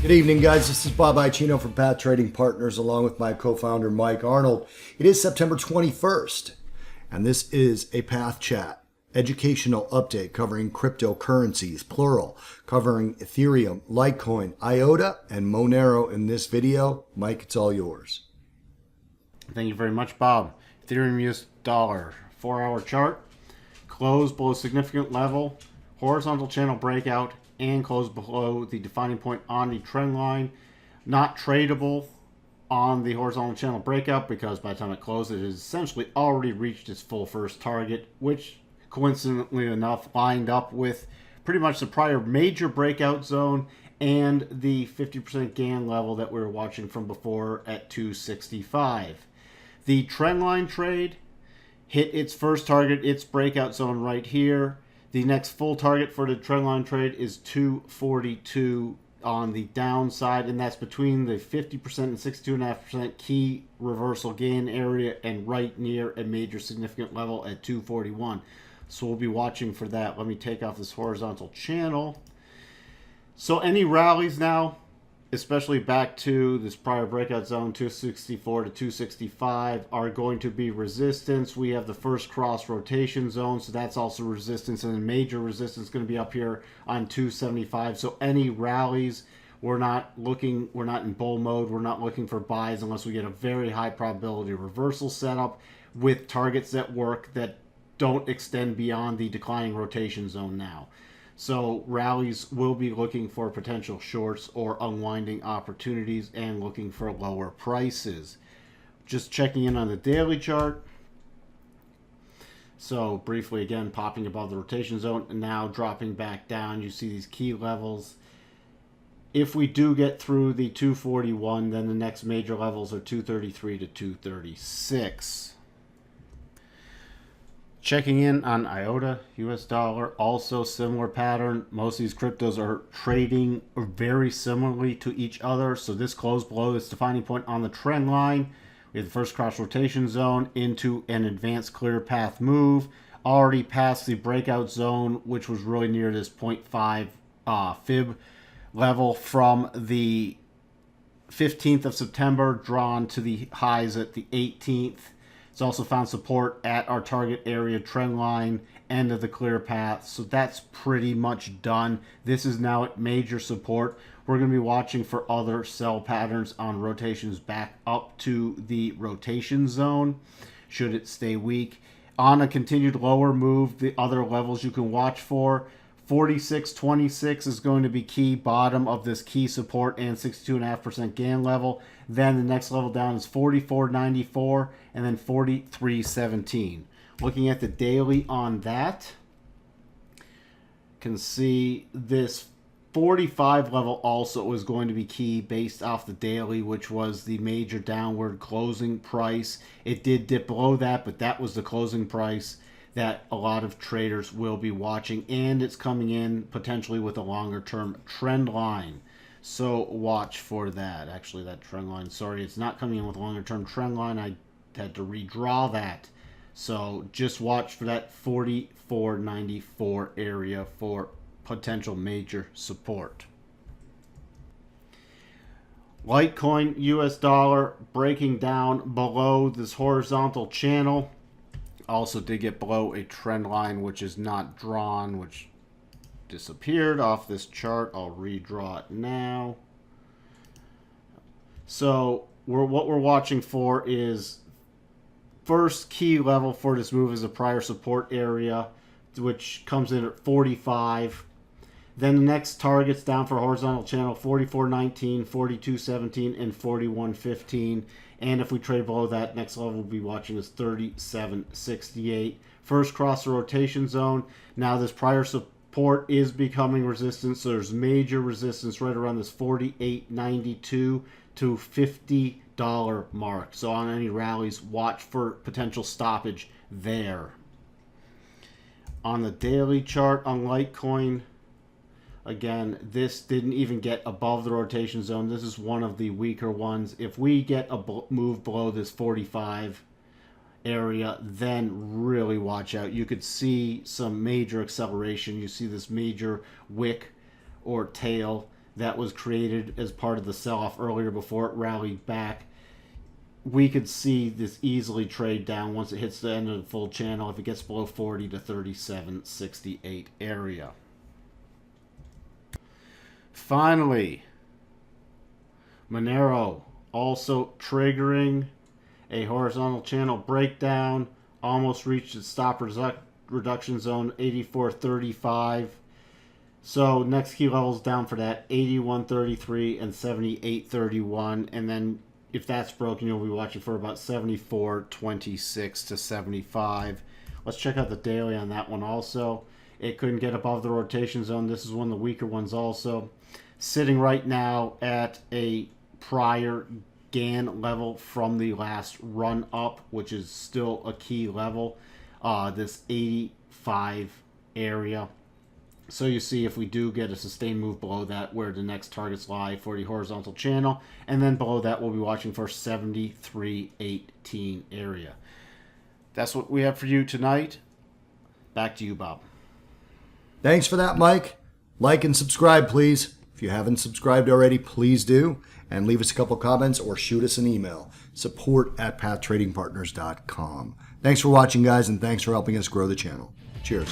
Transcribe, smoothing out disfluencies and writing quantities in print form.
Good evening, guys. This is Bob Icino from Path Trading Partners, along with my co-founder, Mike Arnold. It is September 21st, and this is a Path Chat, educational update covering cryptocurrencies, plural, covering Ethereum, Litecoin, IOTA, and Monero in this video. Mike, it's all yours. Thank you very much, Bob. Ethereum US dollar, 4-hour chart, closed below significant level, horizontal channel breakout, and closed below the defining point on the trend line. Not tradable on the horizontal channel breakout because by the time it closed, it has essentially already reached its full first target, which coincidentally enough lined up with pretty much the prior major breakout zone and the 50% gain level that we were watching from before at 265. The trend line trade hit its first target, its breakout zone right here. The next full target for the trendline trade is 242 on the downside, and that's between the 50% and 62.5% key reversal gain area and right near a major significant level at 241. So we'll be watching for that. Let me take off this horizontal channel. So any rallies now, especially back to this prior breakout zone, 264 to 265, are going to be resistance. We have the first cross rotation zone, so that's also resistance, and the major resistance is going to be up here on 275. So any rallies, we're not in bull mode. We're not looking for buys unless we get a very high probability reversal setup with targets that work that don't extend beyond the declining rotation zone now. So rallies will be looking for potential shorts or unwinding opportunities and looking for lower prices. Just checking in on the daily chart. So briefly again, popping above the rotation zone and now dropping back down. You see these key levels. If we do get through the 241, then the next major levels are 233 to 236. Checking in on IOTA, US dollar, also similar pattern. Most of these cryptos are trading very similarly to each other. So this closed below this defining point on the trend line. We have the first cross rotation zone into an advanced clear path move. Already past the breakout zone, which was really near this 0.5 fib level from the 15th of September, drawn to the highs at the 18th. It's also found support at our target area trend line, end of the clear path. So that's pretty much done. This is now at major support. We're going to be watching for other sell patterns on rotations back up to the rotation zone, should it stay weak. On a continued lower move, the other levels you can watch for, 46.26 is going to be key, bottom of this key support and 62.5% gain level. Then the next level down is 44.94 and then 43.17. Looking at the daily on that, can see this 45 level also is going to be key based off the daily, which was the major downward closing price. It did dip below that, but that was the closing price that a lot of traders will be watching, and it's coming in potentially with a longer term trend line. So watch for that. Actually, that trend line, sorry, it's not coming in with a longer term trend line. I had to redraw that. So just watch for that 44.94 area for potential major support. Litecoin US dollar breaking down below this horizontal channel. Also did get below a trend line which is not drawn, which disappeared off this chart. I'll redraw it now. So what we're watching for is first key level for this move is a prior support area, which comes in at 45. Then the next targets down for horizontal channel, 44.19, 42.17, and 41.15. And if we trade below that, next level we'll be watching is 37.68. First cross the rotation zone. Now this prior support is becoming resistance. So there's major resistance right around this 48.92 to $50 mark. So on any rallies, watch for potential stoppage there. On the daily chart on Litecoin, again, this didn't even get above the rotation zone. This is one of the weaker ones. If we get a move below this 45 area, then really watch out. You could see some major acceleration. You see this major wick or tail that was created as part of the sell-off earlier before it rallied back. We could see this easily trade down once it hits the end of the full channel if it gets below 40 to 37.68 area. Finally, Monero also triggering a horizontal channel breakdown, almost reached its stop reduction zone 84.35. So next key levels down for that 81.33 and 78.31, and then if that's broken, you'll be watching for about 74.26 to 75. Let's check out the daily on that one also. It couldn't get above the rotation zone. This is one of the weaker ones also. Sitting right now at a prior GAN level from the last run up, which is still a key level, this 85 area. So you see if we do get a sustained move below that, where the next targets lie for the horizontal channel, and then below that we'll be watching for 73.18 area. That's what we have for you tonight. Back to you, Bob. Thanks for that, Mike. Like and subscribe, please. If you haven't subscribed already, please do. And leave us a couple comments or shoot us an email. support@pathtradingpartners.com. Thanks for watching, guys, and thanks for helping us grow the channel. Cheers.